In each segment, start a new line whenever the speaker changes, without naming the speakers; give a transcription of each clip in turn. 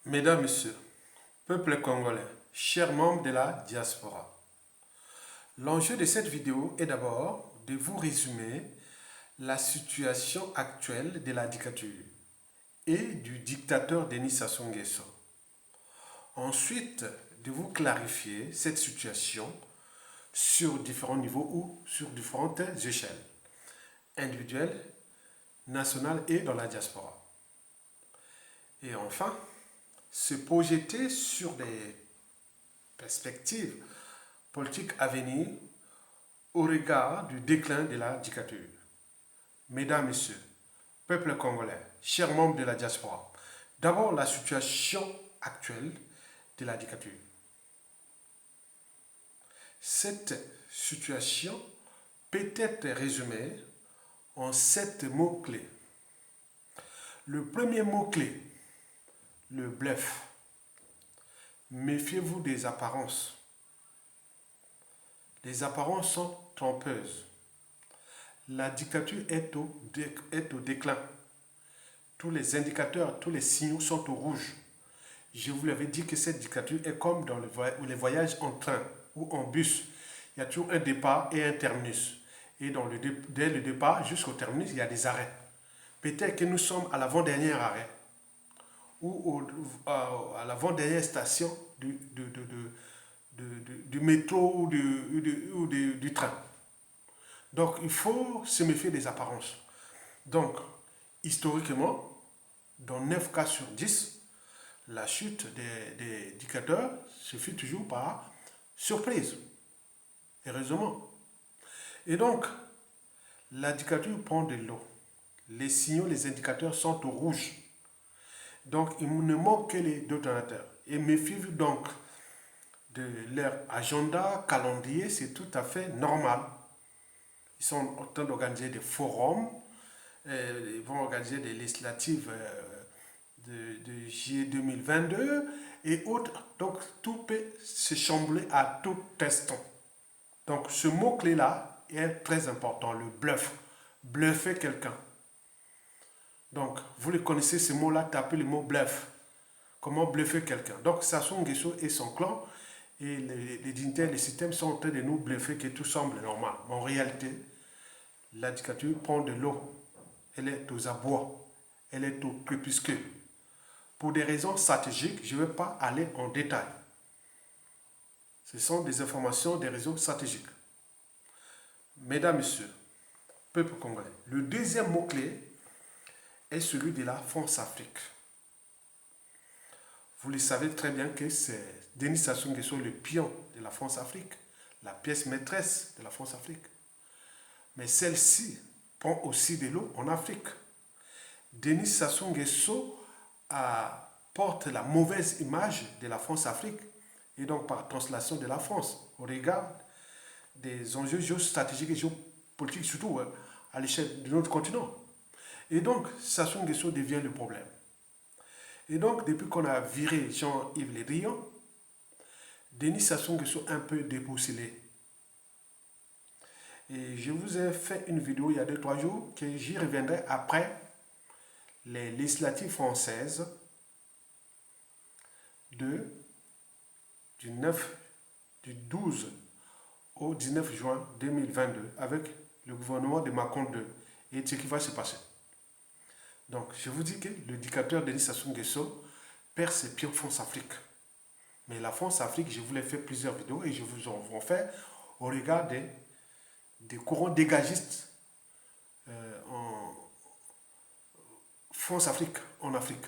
Mesdames, Messieurs, peuple congolais, chers membres de la diaspora, l'enjeu de cette vidéo est d'abord de vous résumer la situation actuelle de la dictature et du dictateur Denis Sassou Nguesso. Ensuite, de vous clarifier cette situation sur différents niveaux ou sur différentes échelles, individuelles, nationales et dans la diaspora. Et enfin, se projeter sur des perspectives politiques à venir au regard du déclin de la dictature. Mesdames, Messieurs, peuple congolais, chers membres de la diaspora, d'abord la situation actuelle de la dictature. Cette situation peut être résumée en 7 mots-clés. Le premier mot-clé, le bluff. Méfiez-vous des apparences. Les apparences sont trompeuses. La dictature est au déclin. Tous les indicateurs, tous les signaux sont au rouge. Je vous l'avais dit que cette dictature est comme dans les voyages en train ou en bus. Il y a toujours un départ et un terminus. Et dès le départ jusqu'au terminus, il y a des arrêts. Peut-être que nous sommes à l'avant-dernier arrêt ou à l'avant-dernière station du métro ou du train. Donc, il faut se méfier des apparences. Donc, historiquement, dans 9 cas sur 10, la chute des dictateurs se fait toujours par surprise, heureusement. Et donc, la dictature prend de l'eau. Les signaux, les indicateurs sont au rouge. Donc, il ne manque que les détonateurs. Et méfiez-vous donc de leur agenda, calendrier, c'est tout à fait normal. Ils sont en train d'organiser des forums, ils vont organiser des législatives de juillet 2022 et autres. Donc, tout peut se chambouler à tout instant. Donc, ce mot-clé-là est très important, le bluff. Bluffer quelqu'un. Donc, vous le connaissez, ce mot-là, tapez le mot bluff. Comment bluffer quelqu'un. Donc, Sassou Nguesso et son clan et les dignitaires, les systèmes sont en train de nous bluffer que tout semble normal. Mais en réalité, la dictature prend de l'eau. Elle est aux abois. Elle est au crépuscule. Pour des raisons stratégiques, je ne vais pas aller en détail. Ce sont des informations des réseaux stratégiques. Mesdames, Messieurs, peuple congolais, le deuxième mot-clé est celui de la France-Afrique. Vous le savez très bien que c'est Denis Sassou Nguesso, le pion de la France-Afrique, la pièce maîtresse de la France-Afrique. Mais celle-ci prend aussi de l'eau en Afrique. Denis Sassou Nguesso porte la mauvaise image de la France-Afrique et donc par translation de la France au regard des enjeux géostratégiques et géopolitiques, surtout à l'échelle de notre continent. Et donc, Sassou Nguesso devient le problème. Et donc, depuis qu'on a viré Jean-Yves Le Drian, Denis Sassou Nguesso un peu déboussolé. Et je vous ai fait une vidéo il y a 2-3 jours que j'y reviendrai après les législatives françaises du 12 au 19 juin 2022 avec le gouvernement de Macron 2 et ce qui va se passer. Donc, je vous dis que le dictateur Denis Sassou Nguesso perd ses pieds en France-Afrique. Mais la France-Afrique, je vous l'ai fait plusieurs vidéos et je vous en fais au regard des courants dégagistes en France-Afrique, en Afrique.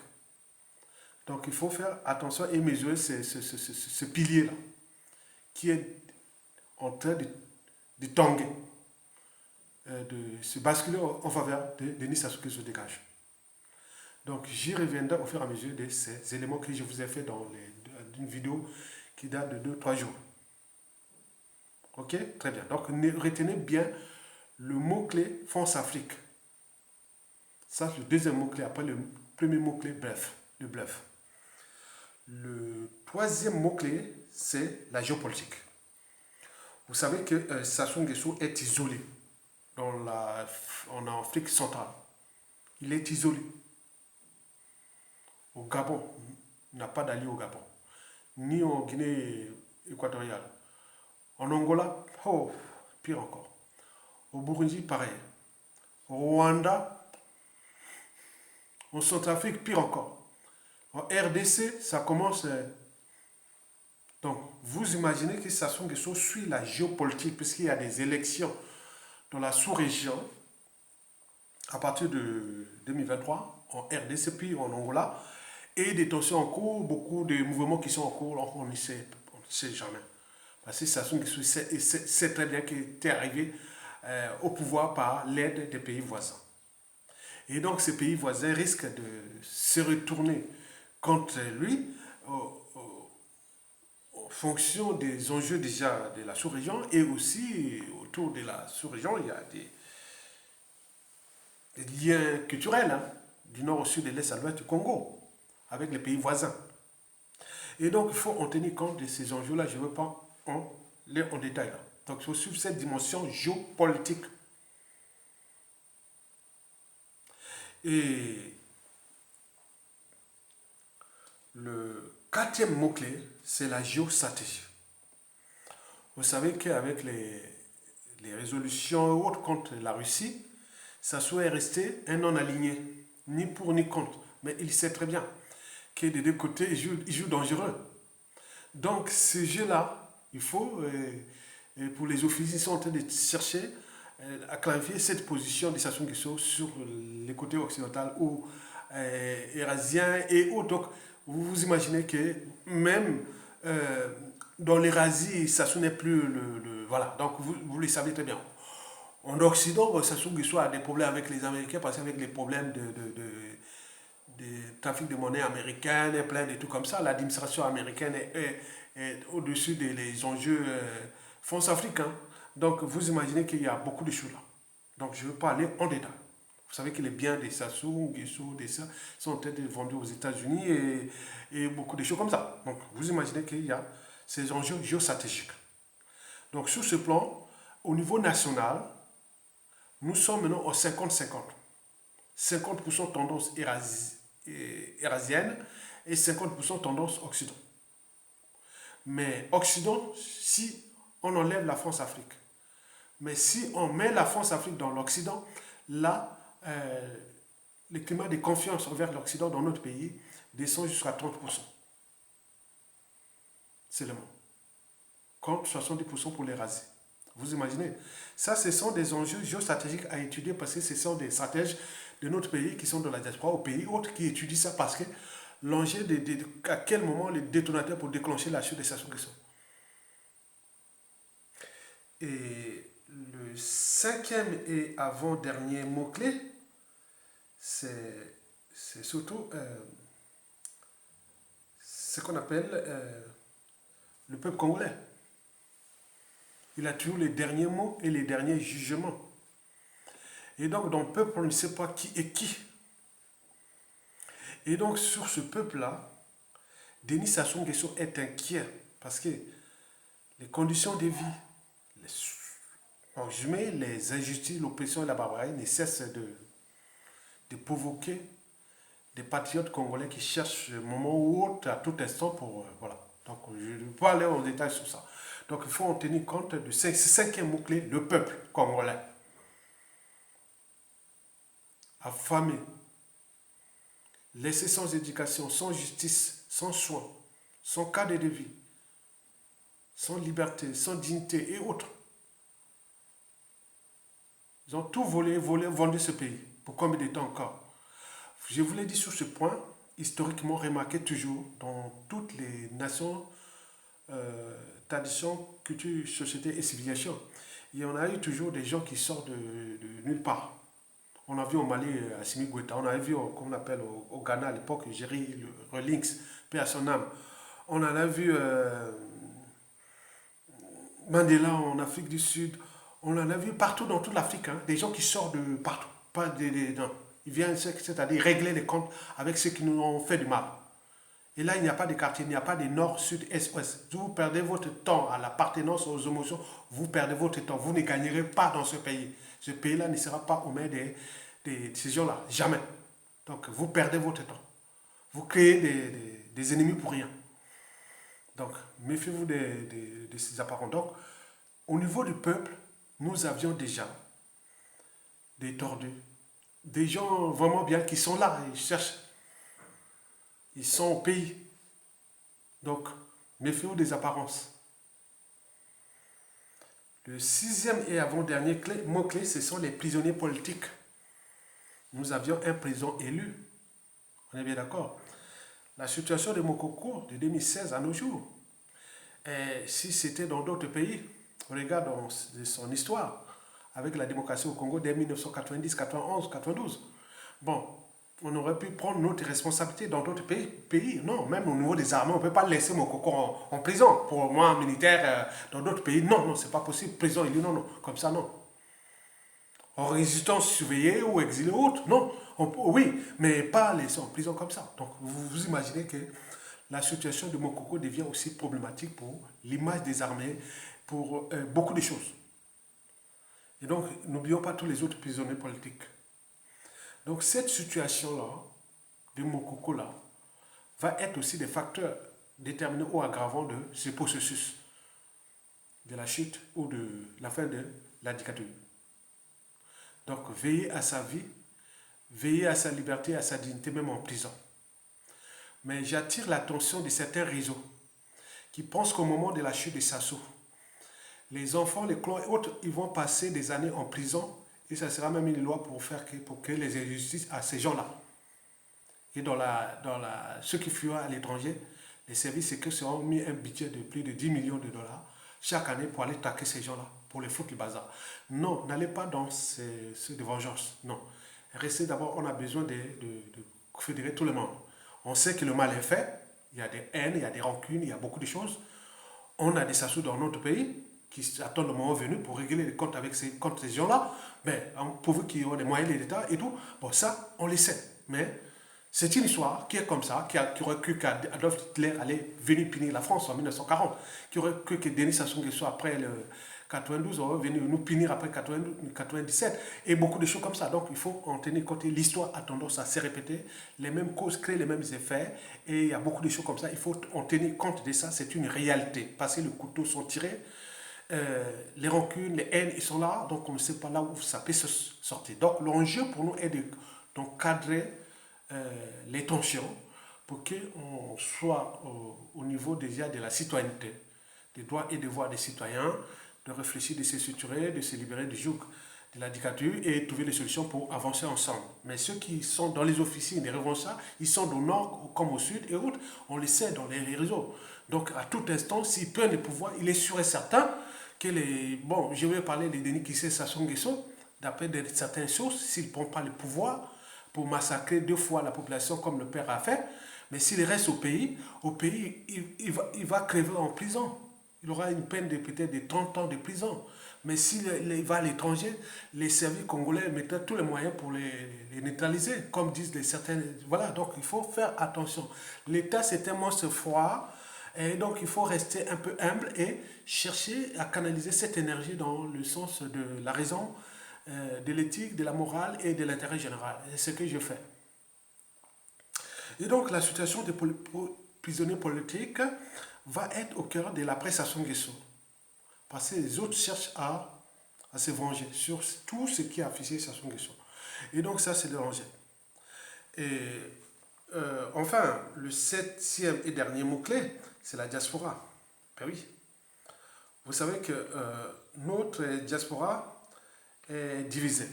Donc, il faut faire attention et mesurer ce pilier-là qui est en train de tanguer, de se basculer en faveur de Denis Sassou Nguesso dégage. Donc, j'y reviendrai au fur et à mesure de ces éléments que je vous ai fait dans une vidéo qui date de 2-3 jours. Ok? Très bien. Donc, retenez bien le mot-clé France-Afrique. Ça, c'est le deuxième mot-clé. Après, le premier mot-clé, bluff. Le bluff. Le troisième mot-clé, c'est la géopolitique. Vous savez que Sassou Nguesso est isolé en Afrique centrale. Il est isolé. Au Gabon, n'a pas d'allié au Gabon, ni en Guinée équatoriale. En Angola, oh, pire encore. Au Burundi, pareil. Au Rwanda, en Centrafrique, pire encore. En RDC, ça commence. Donc, vous imaginez que Sassou Nguesso suit la géopolitique, puisqu'il y a des élections dans la sous-région à partir de 2023, en RDC, puis en Angola, et des tensions en cours, beaucoup de mouvements qui sont en cours, on ne sait jamais. Parce que Sassou Nguesso sait très bien qu'il était arrivé au pouvoir par l'aide des pays voisins. Et donc ces pays voisins risquent de se retourner contre lui en fonction des enjeux déjà de la sous-région et aussi autour de la sous-région, il y a des liens culturels hein, du nord au sud et de l'est à l'ouest du Congo avec les pays voisins. Et donc il faut en tenir compte de ces enjeux-là, je ne veux pas aller en détail là. Donc il faut suivre cette dimension géopolitique. Et le quatrième mot-clé, c'est la géostratégie. Vous savez qu'avec les résolutions et autres contre la Russie, Sassou est resté un non-aligné, ni pour ni contre. Mais il sait très bien que des deux côtés, il joue dangereux. Donc ce jeu-là, il faut, pour les officiers, ils sont en train de chercher à clarifier cette position de Sassou Nguesso sur les côtés occidental ou eurasien et autres. Donc, vous imaginez que même dans l'Eurasie, Sassou n'est plus voilà, donc vous le savez très bien. En Occident, Sassou Nguesso a des problèmes avec les Américains parce qu'avec les problèmes de trafic de monnaie américaine et plein de trucs comme ça, l'administration américaine est au-dessus des enjeux France-africains. Donc, vous imaginez qu'il y a beaucoup de choses là. Donc, je ne veux pas aller en détail. Vous savez que les biens des Sassou Nguesso, des ça, sont peut-être vendus aux États-Unis et beaucoup de choses comme ça. Donc, vous imaginez qu'il y a ces enjeux géostratégiques. Donc, sur ce plan, au niveau national, nous sommes maintenant au 50-50. 50% tendance eurasienne et 50% tendance Occident. Mais Occident, si on enlève la France-Afrique. Mais si on met la France-Afrique dans l'Occident, là, le climat de confiance envers l'Occident dans notre pays descend jusqu'à 30%. C'est le mot. Contre 70% pour les raser. Vous imaginez? Ça, ce sont des enjeux géostratégiques à étudier parce que ce sont des stratèges de notre pays qui sont dans la diaspora, au pays autres qui étudient ça parce que l'enjeu à quel moment les détonateurs pour déclencher la chute des Sassou Nguesso. Et le cinquième et avant-dernier mot-clé, c'est surtout ce qu'on appelle le peuple congolais. Il a toujours les derniers mots et les derniers jugements. Et donc, dans le peuple, on ne sait pas qui est qui. Et donc, sur ce peuple-là, Denis Sassou Nguesso est inquiet parce que les conditions de vie, en résumé, les injustices, l'oppression et la barbarie ne cessent de provoquer des patriotes congolais qui cherchent un moment ou autre, à tout instant, pour... voilà. Donc, je ne vais pas aller en détail sur ça. Donc, il faut en tenir compte de ce cinquième mot-clé, le peuple congolais. Affamé, laissé sans éducation, sans justice, sans soins, sans cadre de vie, sans liberté, sans dignité et autres. Ils ont tout volé, vendu ce pays. Pour combien de temps encore? Je vous l'ai dit sur ce point, historiquement remarqué toujours dans toutes les nations, traditions, cultures, sociétés et civilisations. Il y en a eu toujours des gens qui sortent de nulle part. On a vu au Mali Assimi Goïta, on a vu, comme on appelle au Ghana à l'époque, Jerry Rawlings, paix à son âme. On en a vu Mandela en Afrique du Sud. On en a vu partout dans toute l'Afrique, hein, des gens qui sortent de partout. Pas non. Ils viennent, c'est-à-dire régler les comptes avec ceux qui nous ont fait du mal. Et là, il n'y a pas de quartier, il n'y a pas de nord, sud, est, ouest. Vous perdez votre temps à l'appartenance aux émotions, vous perdez votre temps. Vous ne gagnerez pas dans ce pays. Ce pays-là ne sera pas aux mains de ces gens-là. Jamais. Donc, vous perdez votre temps. Vous créez des ennemis pour rien. Donc, méfiez-vous de ces apparents. Donc, au niveau du peuple, nous avions déjà des tordus, des gens vraiment bien qui sont là, ils cherchent, ils sont au pays. Donc, méfiez-vous des apparences. Le sixième et avant-dernier mot-clé, ce sont les prisonniers politiques. Nous avions un président élu. On est bien d'accord. La situation de Mokoko de 2016 à nos jours, et si c'était dans d'autres pays, regarde son histoire avec la démocratie au Congo dès 1990, 91, 92. Bon, on aurait pu prendre notre responsabilité dans d'autres pays. Non, même au niveau des armées, on ne peut pas laisser Mokoko en prison. Pour moi, militaire, dans d'autres pays, non, non, c'est pas possible. Prison, il dit non, non, comme ça, non. En résistance surveillée ou exilée ou autre, non. Oui, mais pas laisser en prison comme ça. Donc, vous imaginez que la situation de Mokoko devient aussi problématique pour l'image des armées, pour beaucoup de choses. Et donc, n'oublions pas tous les autres prisonniers politiques. Donc, cette situation-là, de Mokoko-là, va être aussi des facteurs déterminants ou aggravants de ce processus de la chute ou de la fin de la dictature. Donc, veillez à sa vie, veillez à sa liberté, à sa dignité, même en prison. Mais j'attire l'attention de certains réseaux qui pensent qu'au moment de la chute de Sassou, les enfants, les clans et autres, ils vont passer des années en prison et ça sera même une loi pour que les injustices à ces gens-là. Et ceux qui fuient à l'étranger, les services secrets ont mis un budget de plus de 10 millions de dollars chaque année pour aller traquer ces gens-là, pour les foutre le bazar. Non, n'allez pas dans ces vengeances. Non. Restez d'abord, on a besoin de fédérer tout le monde. On sait que le mal est fait, il y a des haines, il y a des rancunes, il y a beaucoup de choses. On a des Sassou dans notre pays qui attendent le moment venu pour régler les comptes contre ces gens-là. Mais pourvu qu'ils aient les moyens de l'État et tout, bon ça, on le sait. Mais c'est une histoire qui est comme ça, qui aurait cru qu'Adolf Hitler allait venir punir la France en 1940, qui aurait cru que Denis Sassou Nguesso après le 92 aurait venu nous punir après 97 et beaucoup de choses comme ça. Donc il faut en tenir compte. L'histoire a tendance à se répéter, les mêmes causes créent les mêmes effets et il y a beaucoup de choses comme ça. Il faut en tenir compte de ça, c'est une réalité. Parce que les couteaux sont tirés, les rancunes, les haines, ils sont là, donc on ne sait pas là où ça peut se sortir. Donc l'enjeu pour nous est de cadrer les tensions pour qu'on soit au niveau déjà de la citoyenneté, des droits et devoirs des citoyens, de réfléchir, de se structurer, de se libérer du joug de la dictature et trouver des solutions pour avancer ensemble. Mais ceux qui sont dans les officines, les revanchas, ils sont au nord comme au sud et autres, on les sait dans les réseaux. Donc à tout instant, s'ils prennent le pouvoir, il est sûr et certain que Bon, je vais parler des Denis Kissé Sassou Nguesso, d'après certaines sources, s'ils ne prennent pas le pouvoir pour massacrer 2 fois la population comme le père a fait, mais s'il reste au pays, il va crever en prison. Il aura une peine de peut-être de 30 ans de prison. Mais s'il va à l'étranger, les services congolais mettent tous les moyens pour les neutraliser, comme disent certains. Voilà, donc il faut faire attention. L'État, c'est un monstre froid, et donc il faut rester un peu humble et chercher à canaliser cette énergie dans le sens de la raison, de l'éthique, de la morale et de l'intérêt général. C'est ce que je fais. Et donc la situation des prisonniers politiques va être au cœur de la presse Sassou Nguesso. Parce que les autres cherchent à se venger sur tout ce qui a affiché Sassou Nguesso. Et donc ça, c'est le danger. Et enfin, le 7e et dernier mot-clé, c'est la diaspora. Ben oui. Vous savez que notre diaspora est divisée.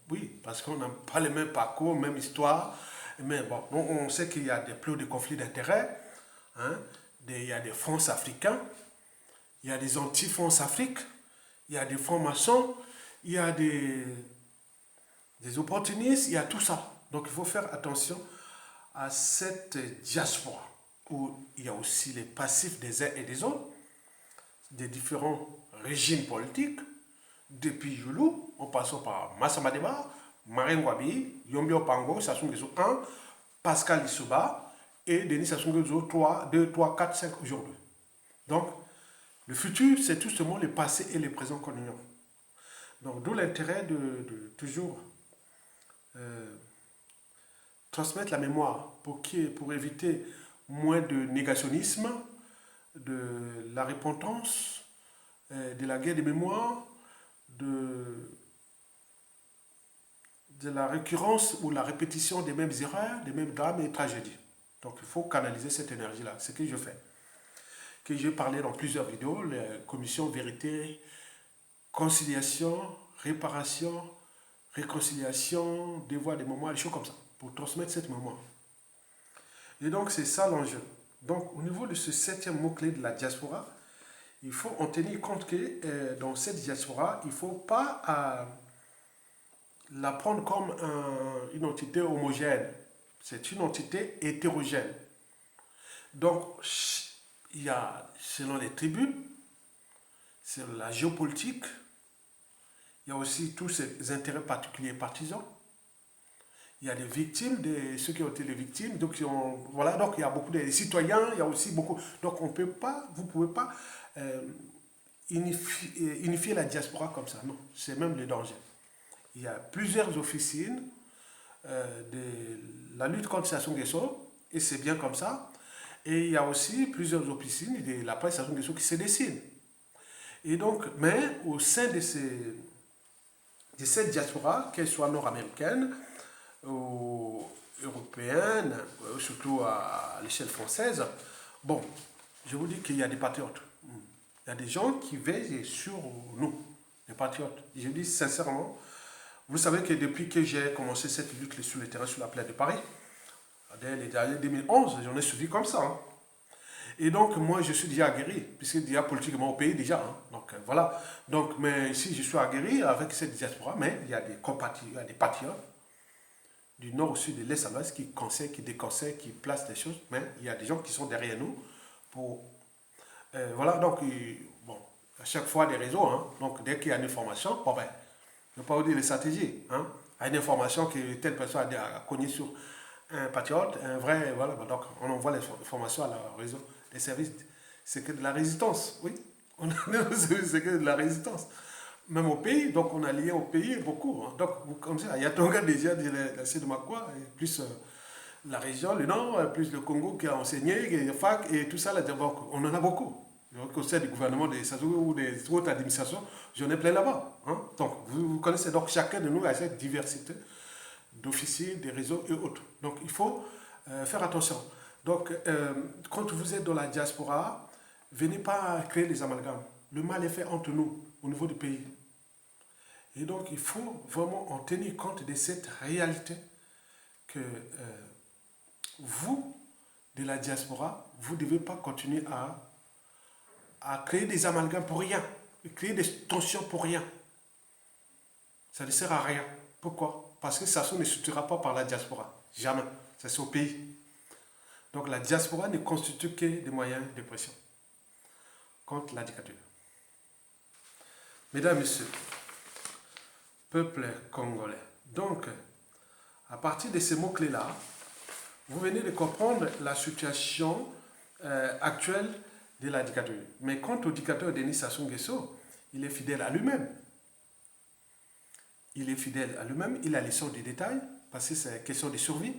Oui, parce qu'on n'a pas les mêmes parcours, même histoire. Mais bon, on sait qu'il y a plus de conflits d'intérêts. Hein, il y a des fonds africains, il y a des anti-fonds Afrique, il y a des francs-maçons, il y a des opportunistes, il y a tout ça. Donc il faut faire attention à cette diaspora où il y a aussi les passifs des uns et des autres, des différents régimes politiques, depuis Joulou, en passant par Massa Madeba, Marine Ngouabi, Yombio Pango, Sassou Nguesso 1, Pascal Lissouba et Denis Sassou Nguesso 3, 2, 3, 4, 5 aujourd'hui. Donc, le futur, c'est tout simplement le passé et le présent qu'on ignore. Donc, d'où l'intérêt de toujours transmettre la mémoire pour éviter moins de négationnisme, de la repentance, de la guerre des mémoires, de la récurrence ou la répétition des mêmes erreurs, des mêmes drames et tragédies. Donc il faut canaliser cette énergie-là, ce que je fais. Que j'ai parlé dans plusieurs vidéos, la commission vérité, conciliation, réparation, réconciliation, devoir des mémoires, des choses comme ça, pour transmettre cette mémoire. Et donc c'est ça l'enjeu. Donc au niveau de ce 7e mot-clé de la diaspora, il faut en tenir compte que dans cette diaspora, il ne faut pas la prendre comme une entité homogène. C'est une entité hétérogène. Donc, il y a, selon les tribus, c'est la géopolitique, il y a aussi tous ces intérêts particuliers et partisans. Il y a des victimes, ceux qui ont été les victimes, donc, voilà, donc il y a beaucoup de citoyens, il y a aussi beaucoup. Donc on peut pas, vous ne pouvez pas unifier la diaspora comme ça. Non, c'est même le danger. Il y a plusieurs officines de la lutte contre Sassou Nguesso, et c'est bien comme ça. Et il y a aussi plusieurs officines de la presse Sassou Nguesso qui se dessinent. Et donc, mais au sein de cette diaspora, qu'elle soit nord-américaine ou européenne, surtout à l'échelle française, bon, je vous dis qu'il y a des patriotes. Il y a des gens qui veillent sur nous, les patriotes. Je dis sincèrement, vous savez que depuis que j'ai commencé cette lutte sur le terrain sur la plaine de Paris, dès les années 2011, j'en ai suivi comme ça. Hein. Et donc, moi, je suis déjà aguerri, puisque déjà politiquement au pays, déjà. Hein. Donc, voilà. Donc, mais si je suis aguerri avec cette diaspora, mais il y a des compatriotes, il y a des patriotes du nord au sud, de l'est à l'ouest, qui conseillent, qui déconseillent, qui placent des choses, mais il y a des gens qui sont derrière nous pour... voilà, donc, bon, à chaque fois des réseaux, hein. Donc, dès qu'il y a une information, bon ben, je ne vais pas vous dire les stratégies, hein. À une information que telle personne a connue sur un patriote, un vrai, voilà, donc on envoie l'information à la réseau des services, c'est que de la résistance, oui, c'est que de la résistance. Même au pays, donc on a lié au pays beaucoup. Hein. Donc, comme ça, il y a Tonga déjà, la Sédomakwa, plus la région, le nord, plus le Congo qui a enseigné, la fac, et tout ça, là, donc, on en a beaucoup. Donc, au sein du gouvernement des Sassou ou des autres administrations, j'en ai plein là-bas. Hein. Donc, vous connaissez, donc chacun de nous a cette diversité d'officiers, des réseaux et autres. Donc, il faut faire attention. Donc, quand vous êtes dans la diaspora, venez pas créer des amalgames. Le mal est fait entre nous, au niveau du pays. Et donc, il faut vraiment en tenir compte de cette réalité que vous, de la diaspora, vous ne devez pas continuer à créer des amalgames pour rien, créer des tensions pour rien. Ça ne sert à rien. Pourquoi? Parce que ça ne structurera pas par la diaspora. Jamais. C'est au pays. Donc la diaspora ne constitue que des moyens de pression contre la dictature. Mesdames, Messieurs, peuple congolais. Donc, à partir de ces mots-clés-là, vous venez de comprendre la situation actuelle de la dictature. Mais quant au dictateur Denis Sassou Nguesso, il est fidèle à lui-même. Il est fidèle à lui-même, il a les sortes de détails, parce que c'est question de survie.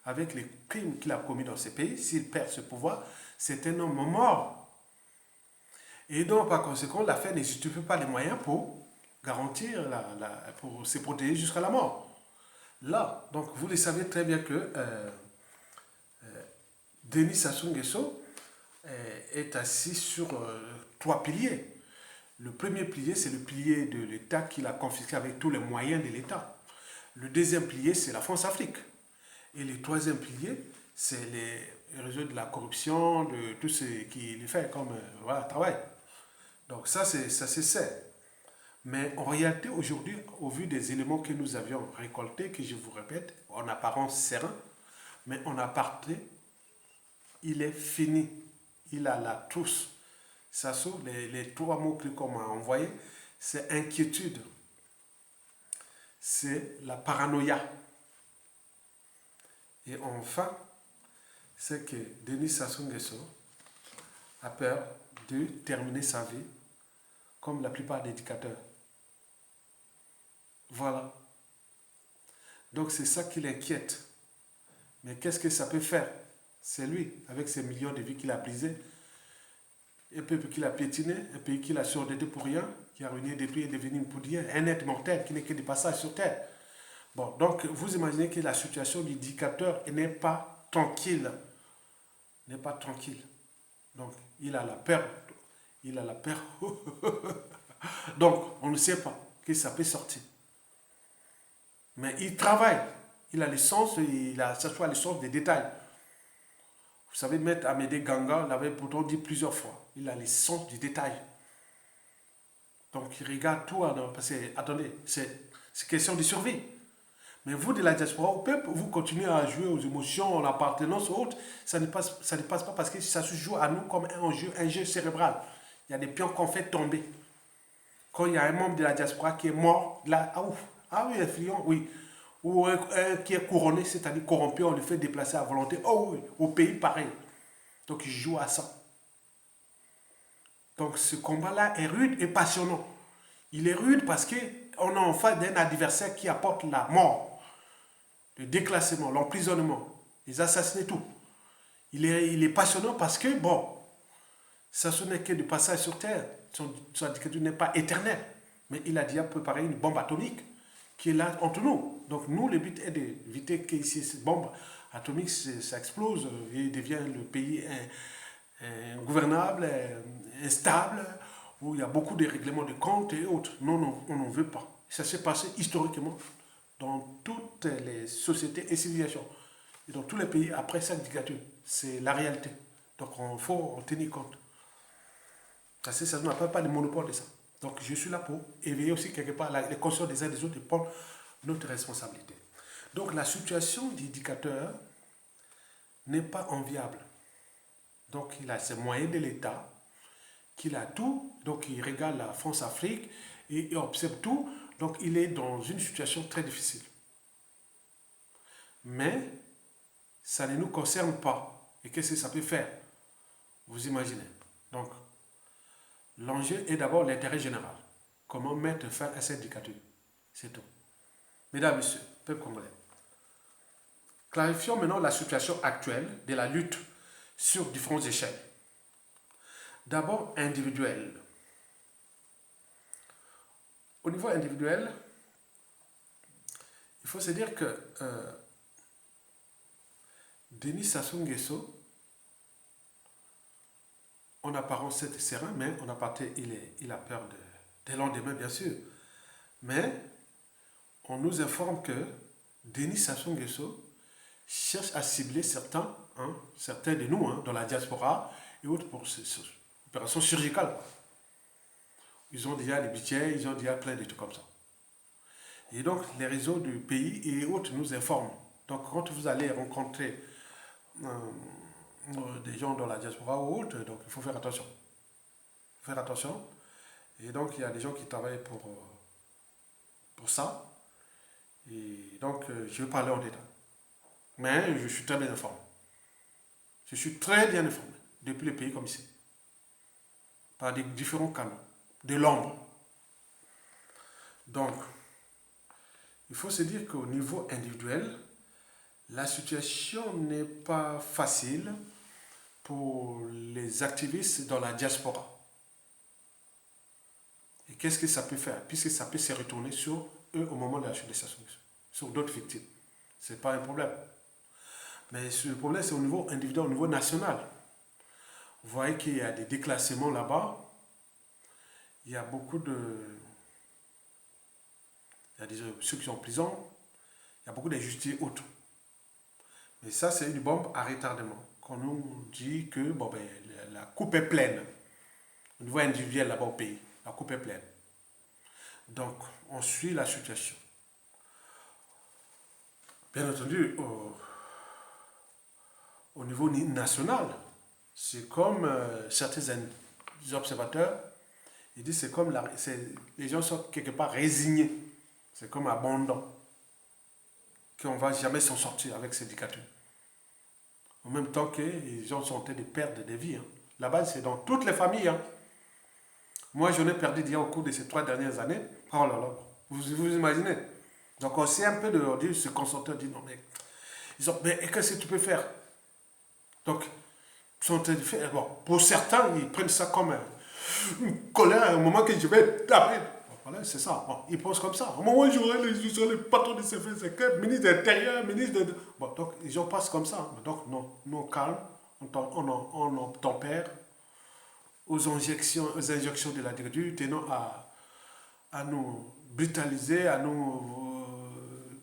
Avec les crimes qu'il a commis dans ce pays, s'il perd ce pouvoir, c'est un homme mort. Et donc, par conséquent, la fin ne justifie pas les moyens pour garantir, pour se protéger jusqu'à la mort. Là, donc, vous le savez très bien que Denis Sassou Nguesso est assis sur 3 piliers. Le premier pilier, c'est le pilier de l'État qu'il a confisqué avec tous les moyens de l'État. Le deuxième pilier, c'est la France-Afrique. Et le troisième pilier, c'est les réseaux de la corruption, de tout ce qu'il fait comme voilà, travail. Donc ça, c'est sait. Mais en réalité, aujourd'hui, au vu des éléments que nous avions récoltés, que je vous répète, en apparence serein, mais en aparté, il est fini. Il a la trousse. Ça sauve les 3 mots qu'on m'a envoyés, c'est inquiétude, c'est la paranoïa. Et enfin, c'est que Denis Sassou Nguesso a peur de terminer sa vie comme la plupart des dictateurs. Voilà. Donc c'est ça qui l'inquiète. Mais qu'est-ce que ça peut faire? C'est lui, avec ses millions de vies qu'il a brisées, un peuple qu'il a piétiné, un pays qu'il a surendetté pour rien, qui a ruiné des pays et devenu une poudrière, un être mortel qui n'est que de passage sur terre. Bon, donc vous imaginez que la situation du dictateur n'est pas tranquille. N'est pas tranquille. Donc, il a la peur. Il a la peur. Donc, on ne sait pas que ça peut sortir. Mais il travaille. Il a le sens, ça soit le sens des détails. Vous savez, Maître Amédée Ganga l'avait pourtant dit plusieurs fois. Il a le sens du détail. Donc, il regarde tout. Parce que, attendez, c'est question de survie. Mais vous, de la diaspora au peuple, vous continuez à jouer aux émotions, l'appartenance aux autres. Ça ne passe pas parce que ça se joue à nous comme un jeu cérébral. Il y a des pions qu'on fait tomber. Quand il y a un membre de la diaspora qui est mort, là, ah, ouf, ah oui, un filion, oui. Ou un qui est couronné, c'est-à-dire corrompu, on le fait déplacer à volonté. Oh oui, au pays, pareil. Donc, il joue à ça. Donc, ce combat-là est rude et passionnant. Il est rude parce qu'on est en face d'un adversaire qui apporte la mort, le déclassement, l'emprisonnement, les assassinats, tout. Il est passionnant parce que, bon, ça ce n'est que du passage sur Terre. Son dictature n'est pas éternelle. Mais il a déjà préparé une bombe atomique qui est là entre nous. Donc nous, le but est d'éviter que ici, cette bombe atomique, ça explose et devient le pays ingouvernable, instable, où il y a beaucoup de règlements de comptes et autres. Non, on n'en veut pas. Ça s'est passé historiquement dans toutes les sociétés et civilisations. Et dans tous les pays après cette dictature. C'est la réalité. Donc il faut en tenir compte. Parce que ça n'a pas de monopole de ça. Donc je suis là pour éveiller aussi quelque part les consciences des uns des autres et prendre notre responsabilité. Donc la situation du dictateur n'est pas enviable. Donc il a ses moyens de l'État, qu'il a tout, donc il regarde la France-Afrique et il observe tout, donc il est dans une situation très difficile. Mais ça ne nous concerne pas. Et qu'est-ce que ça peut faire? Vous imaginez. Donc, l'enjeu est d'abord l'intérêt général. Comment mettre fin à cette dictature? C'est tout. Mesdames, Messieurs, peuple congolais, clarifions maintenant la situation actuelle de la lutte sur différentes échelles. D'abord, individuel. Au niveau individuel, il faut se dire que Denis Sassou Nguesso, en apparence c'est serein, mais en aparté il a peur des lendemains bien sûr. Mais on nous informe que Denis Sassou Nguesso cherche à cibler certains de nous dans la diaspora et autres pour ces opérations chirurgicales. Ils ont déjà des budgets, ils ont déjà plein de trucs comme ça. Et donc les réseaux du pays et autres nous informent. Donc quand vous allez rencontrer des gens dans la diaspora ou autre, donc il faut faire attention. Faire attention. Et donc il y a des gens qui travaillent pour ça. Et donc je vais parler en détail. Mais je suis très bien informé. Je suis très bien informé depuis le pays comme ici. Par des différents canaux. De l'ombre. Donc, il faut se dire qu'au niveau individuel, la situation n'est pas facile pour les activistes dans la diaspora. Et qu'est-ce que ça peut faire? Puisque ça peut se retourner sur eux au moment de la chute de Sassou Nguesso, sur d'autres victimes. Ce n'est pas un problème. Mais le problème, c'est au niveau individuel, au niveau national. Vous voyez qu'il y a des déclassements là-bas. Il y a beaucoup de... Il y a ceux qui sont en prison. Il y a beaucoup d'injustices autres. Mais ça, c'est une bombe à retardement. Quand on nous dit que la coupe est pleine. Au niveau individuel là-bas au pays, la coupe est pleine. Donc, on suit la situation. Bien entendu, au niveau national, c'est comme certains observateurs, ils disent c'est comme les gens sont quelque part résignés. C'est comme abandon. Qu'on ne va jamais s'en sortir avec ces dictatures. En même temps que les gens sont en train de perdre des vies. Là-bas, c'est dans toutes les familles. Moi, j'en ai perdu déjà au cours de ces 3 dernières années. Oh là là, vous imaginez. Donc, on sait un peu de se concentrer, on dit non, mais Ils ont, mais qu'est-ce que tu peux faire? Donc, ils sont en train de faire. Bon, pour certains, ils prennent ça comme une colère à un moment que je vais taper. Bon, voilà, c'est ça. Bon, ils pensent comme ça. Au moment où je serai le patron de CFC, ministre de l'Intérieur, ministre de. Bon, donc, ils en passent comme ça. Donc, non, nous, on calme, on tempère aux injections de la dictature, tenant à nous brutaliser, à nous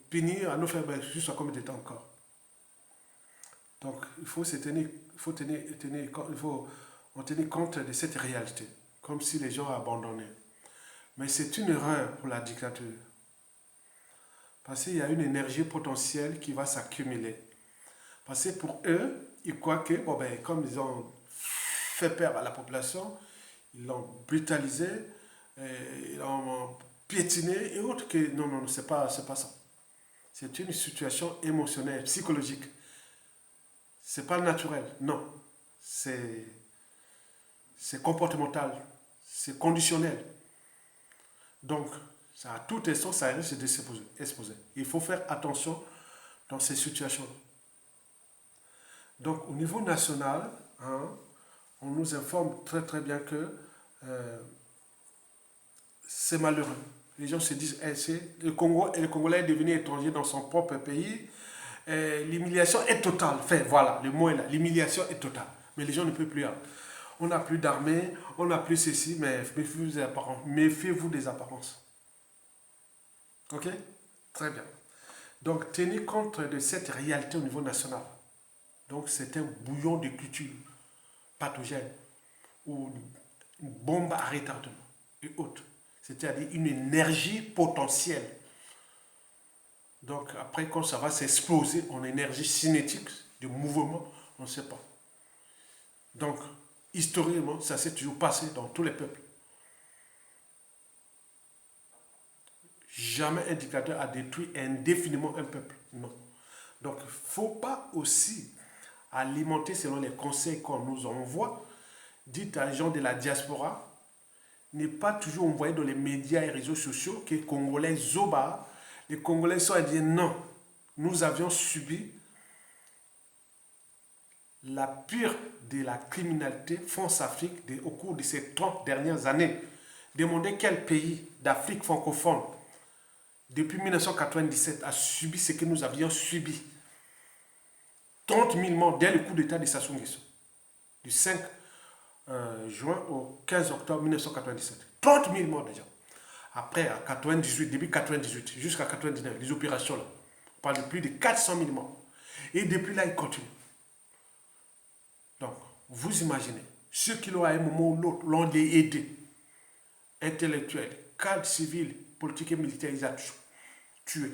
punir, à nous faire juste comme des temps encore. Donc, il faut se tenir, il faut en tenir compte de cette réalité, comme si les gens abandonnaient. Mais c'est une erreur pour la dictature. Parce qu'il y a une énergie potentielle qui va s'accumuler. Parce que pour eux, ils croient que, bon ben, comme ils ont fait peur à la population, ils l'ont brutalisé, ils l'ont piétiné et autres, que non, non, c'est pas ça. C'est une situation émotionnelle, psychologique. C'est pas naturel, non. C'est comportemental, c'est conditionnel. Donc, ça à tout instant, ça risque de s'exposer. Il faut faire attention dans ces situations. Donc, au niveau national, hein, on nous informe très très bien que c'est malheureux. Les gens se disent, le Congo et le Congolais est devenu étranger dans son propre pays. L'humiliation est totale. Enfin, voilà, le mot est là. L'humiliation est totale. Mais les gens ne peuvent plus. On n'a plus d'armée, on n'a plus ceci, mais méfiez-vous des apparences. Méfiez-vous des apparences. Ok? Très bien. Donc, tenez compte de cette réalité au niveau national. Donc, c'est un bouillon de culture pathogène ou une bombe à retardement et autres. C'est-à-dire une énergie potentielle. Donc, après, quand ça va s'exploser en énergie cinétique, de mouvement, on ne sait pas. Donc, historiquement, ça s'est toujours passé dans tous les peuples. Jamais un dictateur a détruit indéfiniment un peuple. Non. Donc, il ne faut pas aussi alimenter selon les conseils qu'on nous envoie. Dites à les gens de la diaspora, n'est pas toujours envoyé dans les médias et réseaux sociaux que les Congolais zoba. Les Congolais sont à dire non. Nous avions subi la pire de la criminalité France-Afrique au cours de ces 30 dernières années. Demandez quel pays d'Afrique francophone, depuis 1997, a subi ce que nous avions subi. 30 000 morts dès le coup d'État de Sassou Nguesso, du 5 juin au 15 octobre 1997. 30 000 morts déjà. Après, à 98, début 98, jusqu'à 99, les opérations là, on parle de plus de 400 000 morts. Et depuis là, il continue. Donc, vous imaginez, ceux qui l'ont à un moment ou l'autre l'ont aidé, intellectuels, cadres civils, politiques et militaires, ils ont tué.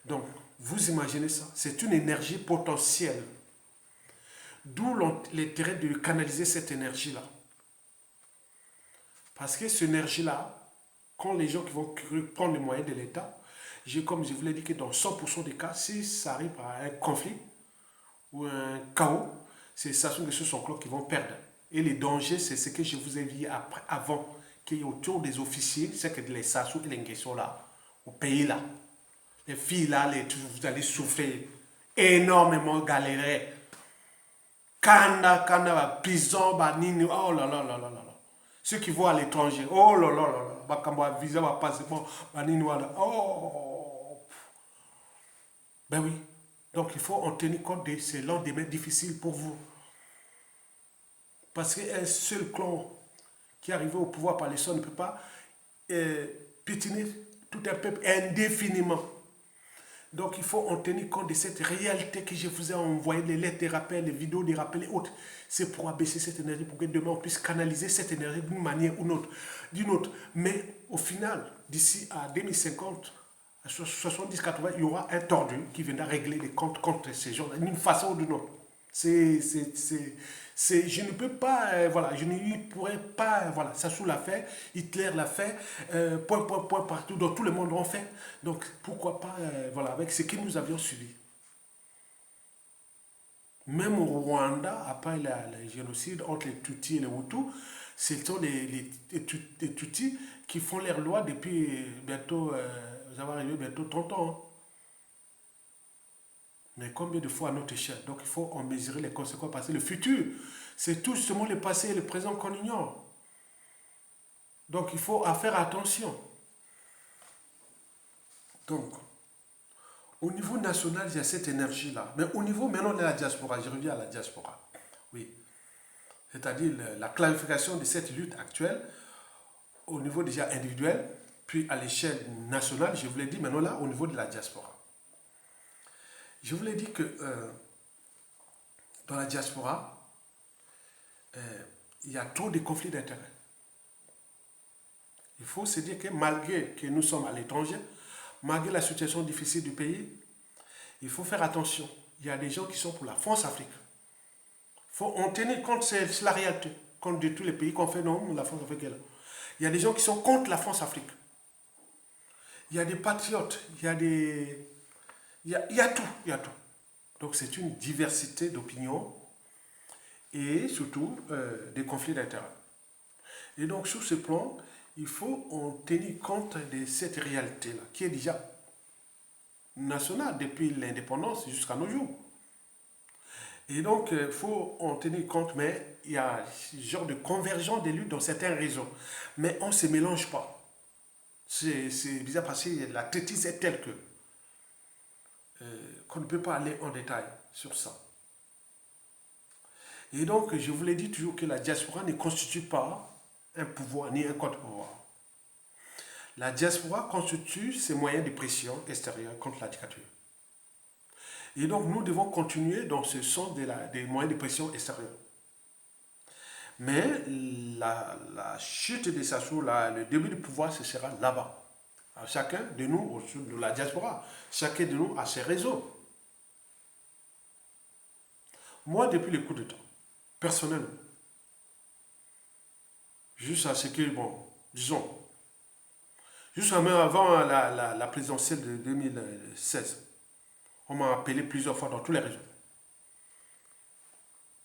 Donc, vous imaginez ça, c'est une énergie potentielle. D'où l'intérêt de canaliser cette énergie-là. Parce que cette énergie-là, quand les gens qui vont prendre les moyens de l'État, comme je vous l'ai dit, que dans 100% des cas, si ça arrive à un conflit ou un chaos, c'est Sassou Nguesso son clan qui vont perdre. Et les dangers, c'est ce que je vous ai dit avant, qu'il y ait autour des officiers, c'est que les Sassou et les Nguesso là, au pays là, les filles là, vous allez souffrir énormément, galérer. Kanda, prison, banini, oh là là là là là. Ceux qui vont à l'étranger, oh là là là là, bakamba visa, passeport, banini, oh. Ben oui. Donc il faut en tenir compte de ces lendemains difficiles pour vous. Parce qu'un seul clan qui est arrivé au pouvoir par les sons ne peut pas piétiner tout un peuple indéfiniment. Donc il faut en tenir compte de cette réalité que je vous ai envoyé, les lettres de rappel, les vidéos de rappel et autres. C'est pour abaisser cette énergie, pour que demain on puisse canaliser cette énergie d'une manière ou d'une autre. Mais au final, d'ici à 2050, à 70-80, il y aura un tordu qui viendra régler les comptes contre ces gens d'une façon ou d'une autre. Je ne peux pas, voilà, je ne pourrais pas, voilà, Sassou l'a fait, Hitler l'a fait, point, partout, dans tout le monde l'ont fait. Donc, pourquoi pas, voilà, avec ce que nous avions subi. Même au Rwanda, après le génocide entre les Tutsis et les Hutus, ce sont les Tutsis qui font leur loi depuis bientôt, ça va arriver bientôt 30 ans. Mais combien de fois à notre échelle? Donc il faut en mesurer les conséquences parce que le futur, c'est tout justement le passé et le présent qu'on ignore. Donc il faut faire attention. Donc, au niveau national, il y a cette énergie-là. Mais au niveau maintenant de la diaspora, je reviens à la diaspora. Oui. C'est-à-dire la clarification de cette lutte actuelle au niveau déjà individuel, puis à l'échelle nationale, je vous l'ai dit maintenant là, au niveau de la diaspora. Je vous l'ai dit que dans la diaspora, il y a trop de conflits d'intérêts. Il faut se dire que malgré que nous sommes à l'étranger, malgré la situation difficile du pays, il faut faire attention. Il y a des gens qui sont pour la France-Afrique. Il faut en tenir compte, c'est la réalité. Compte de tous les pays qu'on fait, non, la France-Afrique est là. Il y a des gens qui sont contre la France-Afrique. Il y a des patriotes, il y a des... Il y a tout, il y a tout. Donc c'est une diversité d'opinions et surtout des conflits d'intérêts. Et donc sur ce plan, il faut en tenir compte de cette réalité-là, qui est déjà nationale depuis l'indépendance jusqu'à nos jours. Et donc, il faut en tenir compte, mais il y a ce genre de convergence des luttes dans certains réseaux. Mais on ne se mélange pas. C'est bizarre parce que la tétise est telle que qu'on ne peut pas aller en détail sur ça. Et donc, je vous l'ai dit toujours que la diaspora ne constitue pas un pouvoir ni un contre-pouvoir. La diaspora constitue ses moyens de pression extérieure contre la dictature. Et donc, nous devons continuer dans ce sens des moyens de pression extérieure. Mais la chute des Sassou, le début du pouvoir, ce sera là-bas. Chacun de nous, de la diaspora, chacun de nous a ses réseaux. Moi, depuis le coup d'État, personnellement, juste à ce que, bon, disons, juste même avant la présidentielle de 2016, on m'a appelé plusieurs fois dans tous les réseaux.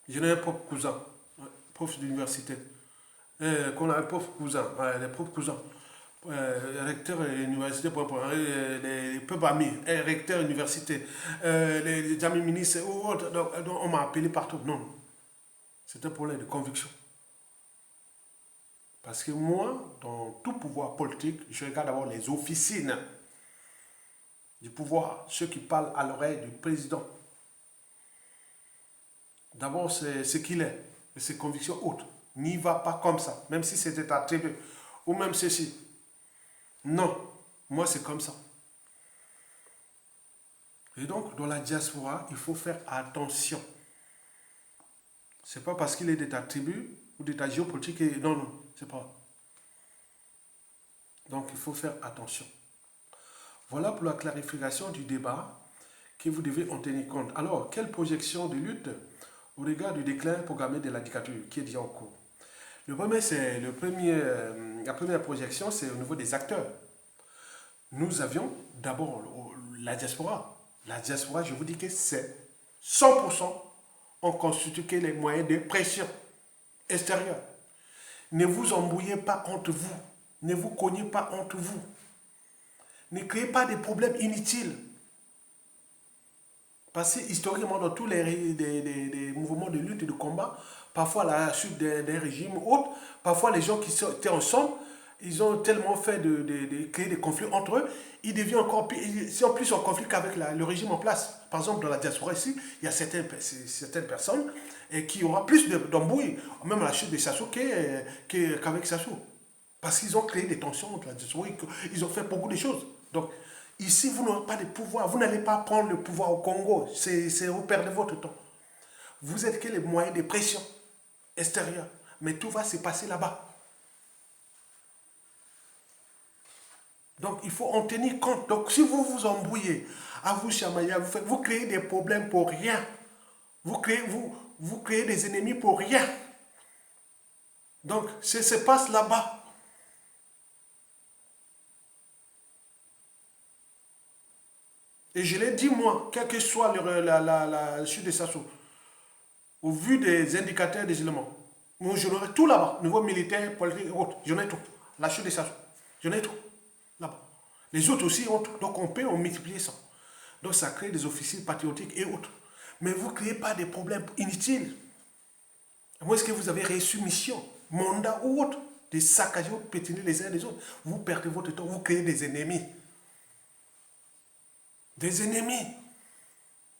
J'ai un pauvre cousin, prof d'université, qu'on a un pauvre cousin, les pauvres cousins, recteur université, les peuples amis, recteur université, les amis ministres ou autres. Donc, on m'a appelé partout. Non, c'est un problème de conviction. Parce que moi, dans tout pouvoir politique, je regarde d'abord les officines du pouvoir, ceux qui parlent à l'oreille du président. D'abord, c'est ce qu'il est, et ses convictions hautes. N'y va pas comme ça, même si c'était attribué, ou même ceci. Non, moi c'est comme ça. Et donc, dans la diaspora, il faut faire attention. C'est pas parce qu'il est d'état tribu ou d'état géopolitique, non, non, c'est pas. Donc, il faut faire attention. Voilà pour la clarification du débat que vous devez en tenir compte. Alors, quelle projection de lutte au regard du déclin programmé de la dictature qui est déjà en cours? La première projection, c'est au niveau des acteurs. Nous avions d'abord la diaspora. La diaspora, je vous dis que c'est 100% on constitue que les moyens de pression extérieure. Ne vous embrouillez pas entre vous. Ne vous cognez pas entre vous. Ne créez pas des problèmes inutiles. Parce que historiquement, dans tous les mouvements de lutte et de combat, parfois à la chute des régimes ou autres, parfois les gens qui étaient ensemble, ils ont tellement fait de créer des conflits entre eux, ils deviennent encore plus, ils sont plus en conflit qu'avec le régime en place. Par exemple, dans la diaspora ici, il y a certaines personnes qui auront plus d'embrouilles, même à la chute de Sassou qu'avec Sassou. Parce qu'ils ont créé des tensions entre la diaspora, ils ont fait beaucoup de choses. Donc, ici, vous n'aurez pas de pouvoir, vous n'allez pas prendre le pouvoir au Congo, vous perdez votre temps. Vous êtes que les moyens de pression extérieure, mais tout va se passer là-bas. Donc, il faut en tenir compte. Donc, si vous vous embrouillez, à vous chamailler, vous créez des problèmes pour rien. Vous créez des ennemis pour rien. Donc, ça se passe là-bas. Et je l'ai dit, moi, quel que soit la chute de Sassou, au vu des indicateurs des éléments, moi, je l'aurai tout là-bas, niveau militaire, politique, autres. J'en ai tout. La chute de Sassou, j'en ai tout. Là-bas. Les autres aussi ont tout. Donc on peut en multiplier ça. Donc ça crée des officiers patriotiques et autres. Mais vous ne créez pas des problèmes inutiles. À moins que vous avez reçu mission, mandat ou autre, de saccager ou de pétiner les uns les autres. Vous perdez votre temps, vous créez des ennemis. Des ennemis.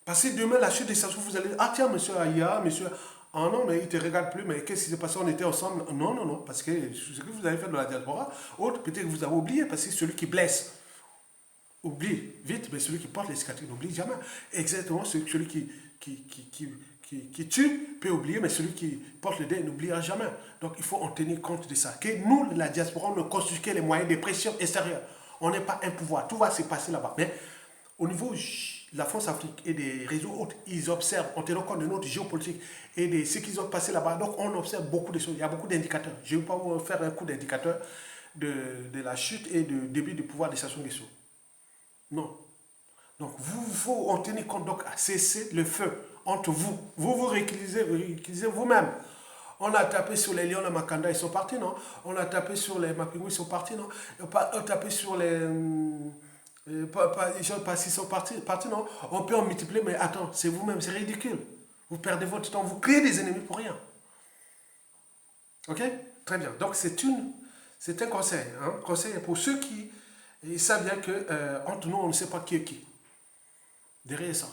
Parce que demain, la chute des Sassou, vous allez dire, ah tiens, monsieur Aya, monsieur... Ah non, mais il ne te regarde plus, mais qu'est-ce qui s'est passé? On était ensemble. Non, non, non, parce que ce que vous avez fait dans la diaspora, autre, peut-être que vous avez oublié, parce que celui qui blesse, oublie vite, mais celui qui porte les cicatrices n'oublie jamais. Exactement, celui qui tue peut oublier, mais celui qui porte le dé n'oubliera jamais. Donc il faut en tenir compte de ça. Que nous, la diaspora, on ne constitue que les moyens de pression extérieure. On n'est pas un pouvoir, tout va se passer là-bas. Mais au niveau de la France-Afrique et des réseaux autres, ils observent, en tenant compte de notre géopolitique et de ce qu'ils ont passé là-bas. Donc on observe beaucoup de choses, il y a beaucoup d'indicateurs. Je ne vais pas vous faire un coup d'indicateur de la chute et du début du pouvoir de Sassou Nguesso. Non. Donc, il faut en tenir compte, donc, cesser le feu entre vous. Vous réutilisez vous-même. On a tapé sur les lions, les Makanda, ils sont partis, non? On a tapé sur les Mapingou, ils sont partis, non? On a tapé sur les... les gens passés, ils sont partis, non? On peut en multiplier, mais attends, c'est vous-même, c'est ridicule. Vous perdez votre temps, vous créez des ennemis pour rien. Ok? Très bien. Donc, c'est un conseil. Hein? Conseil pour ceux qui... Ils savent bien que entre nous, on ne sait pas qui est qui. Derrière ça.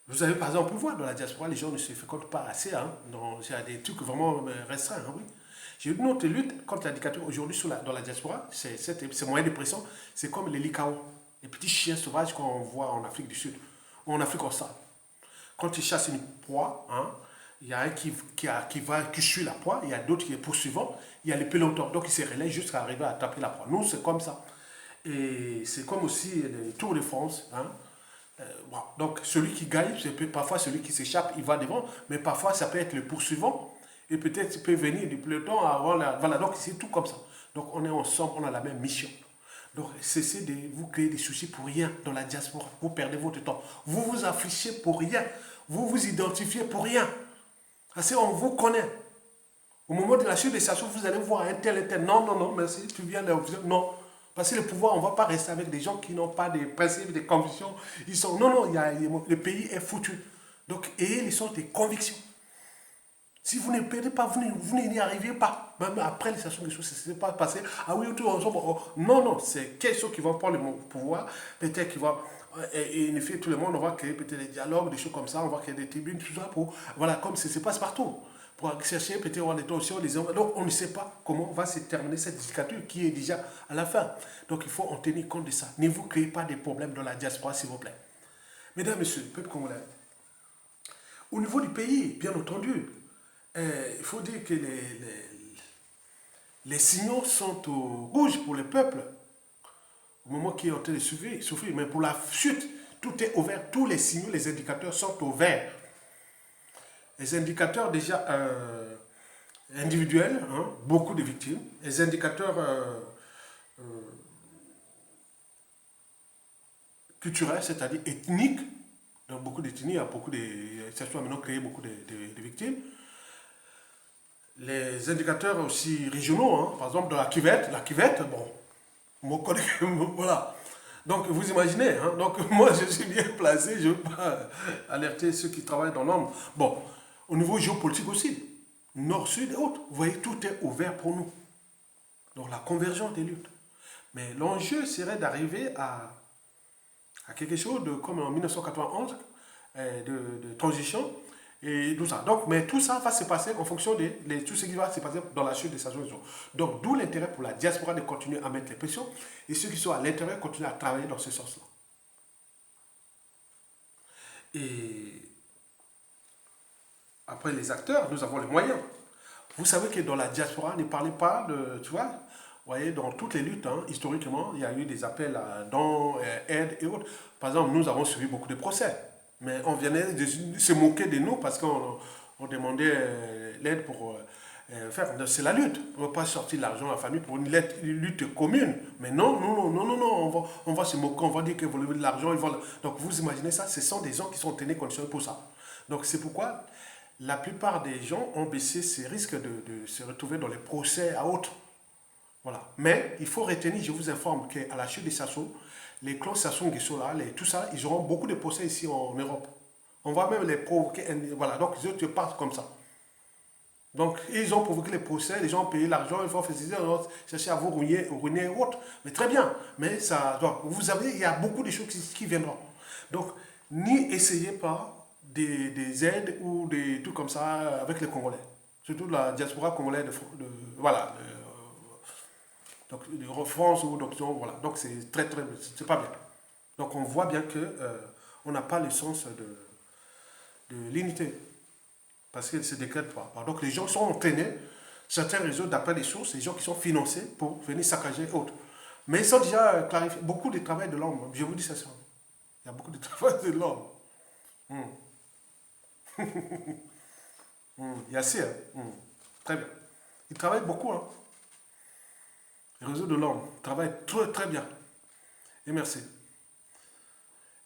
Vous avez par exemple, on peut voir dans la diaspora, les gens ne se fréquentent pas assez. Hein, il y a des trucs vraiment restreints. Hein, oui. J'ai une autre lutte contre la dictature aujourd'hui dans la diaspora. Ces moyens de pression, c'est comme les likao, les petits chiens sauvages qu'on voit en Afrique du Sud, ou en Afrique australe. Quand ils chassent une proie, hein, il y a un qui suit la proie, il y a d'autres qui est poursuivant, il y a les pelotons, donc ils se relaient jusqu'à arriver à taper la proie. Nous, c'est comme ça. Et c'est comme aussi les Tours de France. Hein. Bon, donc celui qui gagne, c'est parfois celui qui s'échappe, il va devant, mais parfois ça peut être le poursuivant, et peut-être il peut venir du peloton avant la... Voilà, donc c'est tout comme ça. Donc on est ensemble, on a la même mission. Donc cessez de vous créer des soucis pour rien dans la diaspora. Vous perdez votre temps. Vous vous affichez pour rien. Vous vous identifiez pour rien. Parce qu'on vous connaît. Au moment de la chute des Sassou, vous allez voir un tel. Non, non, non, merci, tu viens de... Non. Parce que le pouvoir, on ne va pas rester avec des gens qui n'ont pas de principes, de convictions. Ils sont... Non, non, le pays est foutu. Donc, ayez les sortes de convictions. Si vous ne perdez pas, vous n'y arrivez pas. Même après les Sassou Nguesso, ça ne s'est pas passé. Ah oui, tout ensemble. Non, non, c'est quelque qui vont prendre le pouvoir. Peut-être qu'ils vont... Et en effet, tout le monde, on va créer peut-être des dialogues, des choses comme ça. On va créer des tribunes, tout ça. Voilà, comme ça se passe partout. Pour chercher peut-être avoir des tensions, des hommes. Donc on ne sait pas comment va se terminer cette dictature qui est déjà à la fin. Donc il faut en tenir compte de ça. Ne vous créez pas des problèmes dans la diaspora, s'il vous plaît. Mesdames, Messieurs, peuple congolais, au niveau du pays, bien entendu, il faut dire que les signaux sont au rouge pour le peuple, au moment qui est en train de souffrir. Mais pour la chute, tout est ouvert, tous les signaux, les indicateurs sont au vert. Les indicateurs déjà individuels, hein, beaucoup de victimes. Les indicateurs culturels, c'est-à-dire ethniques, dans beaucoup d'ethnies, il y a beaucoup de... Ça a maintenant créé beaucoup de victimes. Les indicateurs aussi régionaux, hein, par exemple dans la cuvette, bon, mon collègue, voilà. Donc vous imaginez, hein, donc moi je suis bien placé, je ne veux pas alerter ceux qui travaillent dans l'ombre. Bon, au niveau géopolitique aussi, nord, sud et autres, vous voyez, tout est ouvert pour nous. Donc la convergence des luttes. Mais l'enjeu serait d'arriver à quelque chose de, comme en 1991, de transition et tout ça. Donc, mais tout ça va se passer en fonction de tout ce qui va se passer dans la chute des Sassou Nguesso. Donc, d'où l'intérêt pour la diaspora de continuer à mettre les pressions et ceux qui sont à l'intérieur continuent à travailler dans ce sens-là. Et après les acteurs, nous avons les moyens. Vous savez que dans la diaspora, ne parlez pas de, tu vois, vous voyez, dans toutes les luttes, hein, historiquement, il y a eu des appels à dons, aide et autres. Par exemple, nous avons suivi beaucoup de procès. Mais on venait de se moquer de nous parce qu'on demandait l'aide pour faire. C'est la lutte. On ne va pas sortir l'argent à la famille pour une lutte commune. Mais non, non, non, non, non, on va se moquer, on va dire que vous voulez de l'argent. Donc vous imaginez ça, ce sont des gens qui sont tenus conditionnés pour ça. Donc c'est pourquoi la plupart des gens ont baissé ces risques de se retrouver dans les procès à autres. Voilà. Mais il faut retenir, je vous informe qu'à la chute des Sassou, les clans Sassou Nguesso, là, tout ça, ils auront beaucoup de procès ici en Europe. On va même les provoquer. Voilà, donc je te parle comme ça. Donc, ils ont provoqué les procès, les gens ont payé l'argent, ils vont faire des chercher à vous ruiner et autres. Mais très bien. Mais ça, donc, vous avez, il y a beaucoup de choses qui viendront. Donc, n'y essayez pas des aides ou des trucs comme ça avec les Congolais. Surtout la diaspora congolaise voilà, donc de France ou donc, voilà. Donc, c'est c'est pas bien. Donc, on voit bien que on n'a pas le sens de l'unité. Parce qu'elle ne se décrète pas. Donc les gens sont entraînés, certains réseaux d'après des sources, les gens qui sont financés pour venir saccager et autres. Mais ils sont déjà clarifiés. Beaucoup de travail de l'homme, je vous dis ça. Il y a beaucoup de travail de l'homme. Il y a assez. Très bien. Ils travaillent beaucoup. Hein. Les réseaux de l'homme travaillent très très bien. Et merci.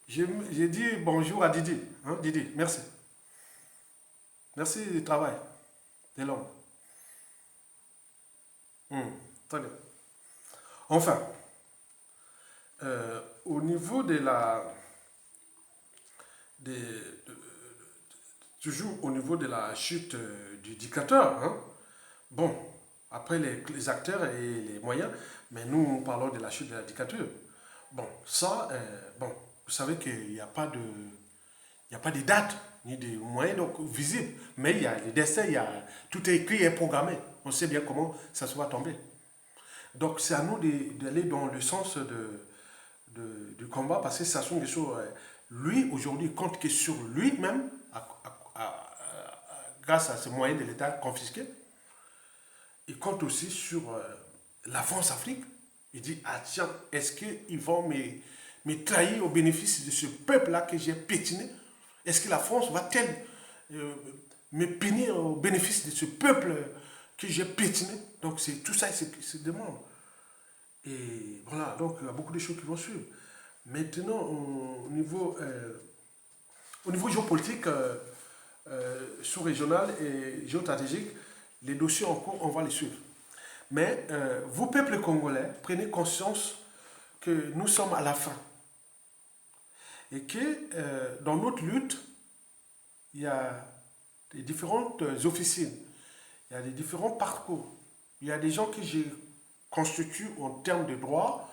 J'ai dit bonjour à Didi. Hein, Didi, merci. Merci du travail de l'homme. Très bien. Enfin, au niveau de la... toujours au niveau de la chute du dictateur, hein, bon, après les acteurs et les moyens, mais nous parlons de la chute de la dictature. Bon, ça, bon, vous savez qu'il n'y a pas de... Il n'y a pas de date, ni de moyens donc, visibles, mais il y a les destins, tout est écrit et programmé. On sait bien comment ça se va tomber. Donc c'est à nous d'aller dans le sens du combat, parce que Sassou Nguesso, lui, aujourd'hui, compte que sur lui-même, grâce à ces moyens de l'État confisqués, il compte aussi sur la France-Afrique. Il dit, ah tiens, est-ce qu'ils vont me trahir au bénéfice de ce peuple-là que j'ai piétiné? Est-ce que la France va-t-elle me punir au bénéfice de ce peuple que j'ai piétiné? Donc c'est tout ça qui se demande. Et voilà, donc il y a beaucoup de choses qui vont suivre. Maintenant, au niveau géopolitique, sous-régional et géostratégique, les dossiers en cours, on va les suivre. Mais vous, peuple congolais, prenez conscience que nous sommes à la fin. Et que dans notre lutte, il y a des différentes officines, il y a des différents parcours. Il y a des gens que je constitue en termes de droit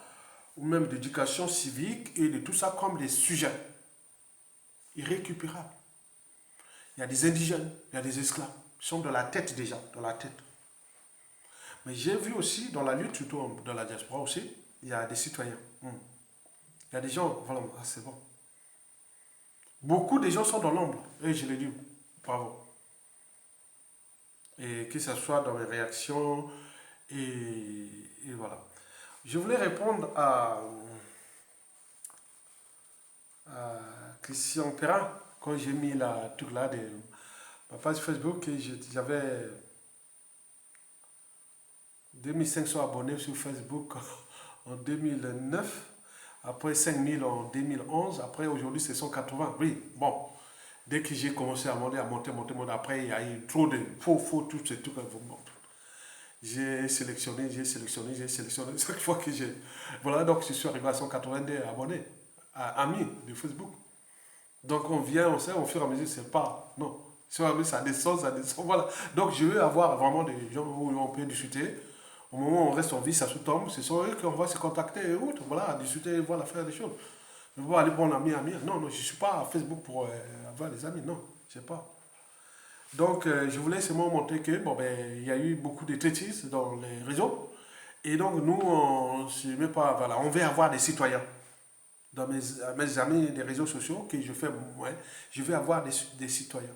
ou même d'éducation civique et de tout ça comme des sujets irrécupérables. Il y a des indigènes, il y a des esclaves, qui sont dans la tête déjà, dans la tête. Mais j'ai vu aussi dans la lutte, surtout dans la diaspora aussi, il y a des citoyens. Il y a des gens, voilà, ah, c'est bon. Beaucoup de gens sont dans l'ombre, et je l'ai dit, bravo. Et que ce soit dans les réactions, et voilà. Je voulais répondre à Christian Perrin, quand j'ai mis la truc là de ma page Facebook, j'avais 2500 abonnés sur Facebook en 2009, après 5000 en 2011, après aujourd'hui c'est 180. Oui, bon, dès que j'ai commencé à monter, après il y a eu trop de faux, tous ces trucs. Bon, j'ai sélectionné. Chaque fois que j'ai... Voilà, donc je suis arrivé à 182 abonnés, amis de Facebook. Donc on vient, on sait, au fur et à mesure, c'est pas... Non, ça descend, voilà. Donc je veux avoir vraiment des gens où on peut discuter. Au moment où on reste en vie, ça se tombe, c'est sur eux qu'on va se contacter et autres. Voilà, discuter, voilà, faire des choses. Je vais aller prendre ami. Non, je ne suis pas à Facebook pour avoir des amis, non, je sais pas. Donc, je voulais seulement montrer que, bon, ben, il y a eu beaucoup de traitistes dans les réseaux. Et donc, nous, on se met pas, voilà, on veut avoir des citoyens. Dans mes amis des réseaux sociaux que je fais, ouais, je veux avoir des citoyens.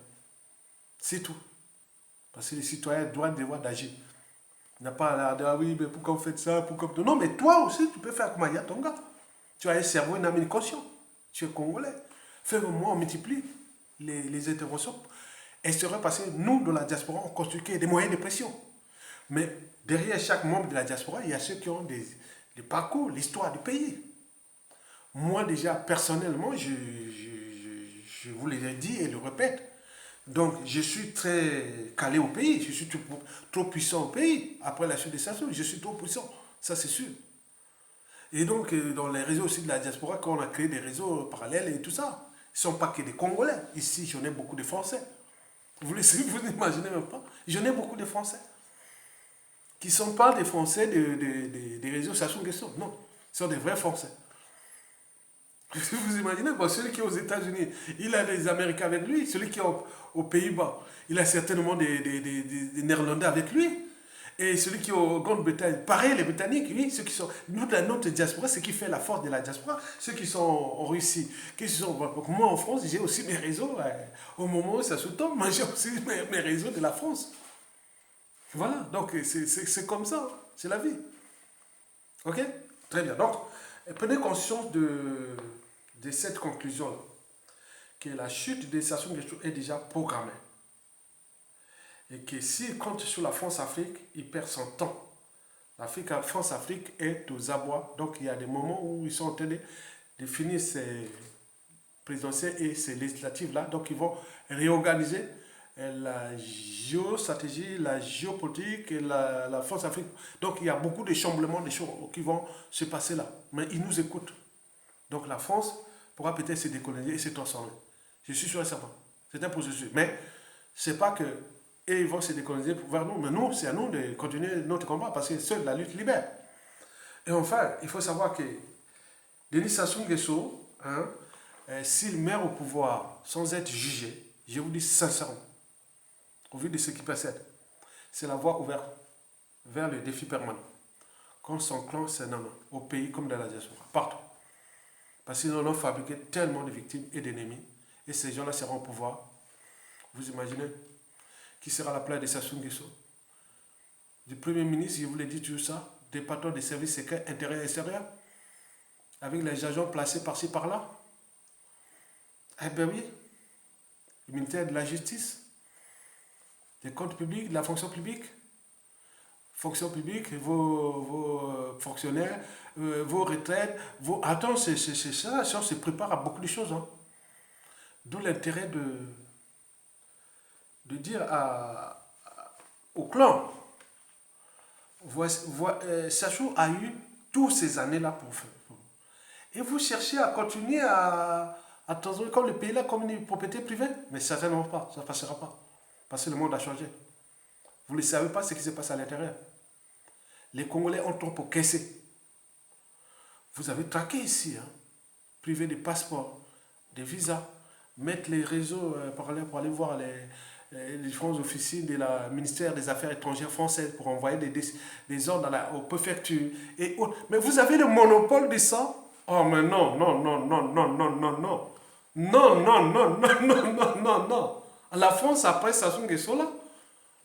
C'est tout. Parce que les citoyens doivent devoir d'agir. Il n'y a pas là, ah oui, mais pourquoi vous faites ça, pourquoi... Non, mais toi aussi, tu peux faire comme Maya Tonga. Tu as un cerveau, une âme conscient. Tu es congolais. Fais-moi, on multiplie les interventions. Et serait parce que nous, de la diaspora, on construit des moyens de pression. Mais derrière chaque membre de la diaspora, il y a ceux qui ont des parcours, l'histoire du pays. Moi, déjà, personnellement, je vous l'ai dit et le répète. Donc, je suis très calé au pays. Je suis trop puissant au pays. Après la chute de Sassou, je suis trop puissant. Ça, c'est sûr. Et donc, dans les réseaux aussi de la diaspora, quand on a créé des réseaux parallèles et tout ça, ils ne sont pas que des Congolais. Ici, j'en ai beaucoup de Français. Vous n'imaginez même pas. J'en ai beaucoup de Français. Qui ne sont pas des Français des réseaux Sassou Nguesso. Non, ce sont des vrais Français. Vous imaginez, bon, celui qui est aux États-Unis, il a des Américains avec lui. Celui qui est aux Pays-Bas, il a certainement des Néerlandais avec lui. Et celui qui est au Grande-Bretagne, pareil, les Britanniques, oui, ceux qui sont. Nous, de notre diaspora, ce qui fait la force de la diaspora, ceux qui sont en Russie, qui sont. Donc, moi, en France, j'ai aussi mes réseaux. Au moment où ça se tombe, moi, j'ai aussi mes réseaux de la France. Voilà, donc c'est comme ça, c'est la vie. Ok? Très bien. Donc, prenez conscience de cette conclusion-là, que la chute des Sassou Nguesso est déjà programmée. Et que s'il compte sur la France-Afrique, il perd son temps. La France-Afrique est aux abois. Donc il y a des moments où ils sont en train de finir ces présidentielles et ces législatives-là. Donc ils vont réorganiser la géostratégie, la géopolitique et la France-Afrique. Donc il y a beaucoup de chamblements, des choses qui vont se passer là. Mais ils nous écoutent. Donc la France pourra peut-être se décoloniser et se transformer. Je suis sûr et certain. C'est un processus. Mais c'est pas que et ils vont se décoloniser vers nous. Mais nous, c'est à nous de continuer notre combat parce que seule la lutte libère. Et enfin, il faut savoir que Denis Sassou Nguesso, hein, s'il meurt au pouvoir sans être jugé, je vous dis sincèrement, au vu de ce qui précède, c'est la voie ouverte vers le défi permanent. Quand son clan s'énorme, au pays comme dans la diaspora, partout. Parce qu'ils en ont fabriqué tellement de victimes et d'ennemis, et ces gens-là seront au pouvoir. Vous imaginez qui sera à la place de Sassou Nguesso? Du Premier ministre, je vous l'ai dit tout ça, des patrons des services secrets intérieurs et extérieurs, avec les agents placés par-ci par-là. Eh bien oui, le ministère de la Justice, des comptes publics, de la fonction publique, vos fonctionnaires, vos retraites, vos... Attends, c'est ça, ça se prépare à beaucoup de choses. Hein. D'où l'intérêt de dire au clan, Sassou a eu toutes ces années-là pour faire. Et vous cherchez à continuer à transformer comme le pays-là comme une propriété privée, mais certainement pas, ça ne passera pas. Parce que le monde a changé. Vous ne savez pas ce qui se passe à l'intérieur. Les Congolais ont trop pour caisser. Vous avez traqué ici, hein, privé des passeports, des visas, mettre les réseaux parallèles pour aller voir les différentes officines du ministère des Affaires étrangères françaises pour envoyer des ordres aux préfectures et autres. Mais vous avez le monopole de ça? Oh, mais non, non, non, non, non, non, non, non. Non, non, non, non, non, non, non, non. La France, après Sassou Nguesso là,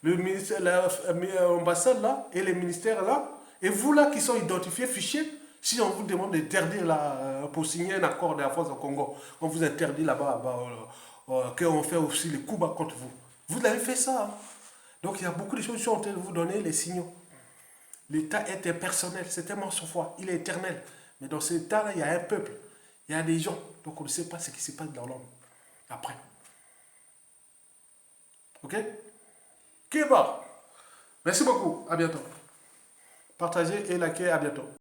le ministère, l'ambassade là, et les ministères là, et vous là qui sont identifiés, fichés, si on vous demande d'interdire là, pour signer un accord de la France au Congo, on vous interdit là-bas, qu'on fait aussi les coups bas contre vous. Vous l'avez fait ça. Hein. Donc il y a beaucoup de choses qui sont en train de vous donner les signaux. L'État est impersonnel, c'est tellement sans foi, il est éternel. Mais dans cet État-là, il y a un peuple, il y a des gens. Donc on ne sait pas ce qui se passe dans l'homme après. Ok? Kéba. Merci beaucoup. À bientôt. Partagez et likez. À bientôt.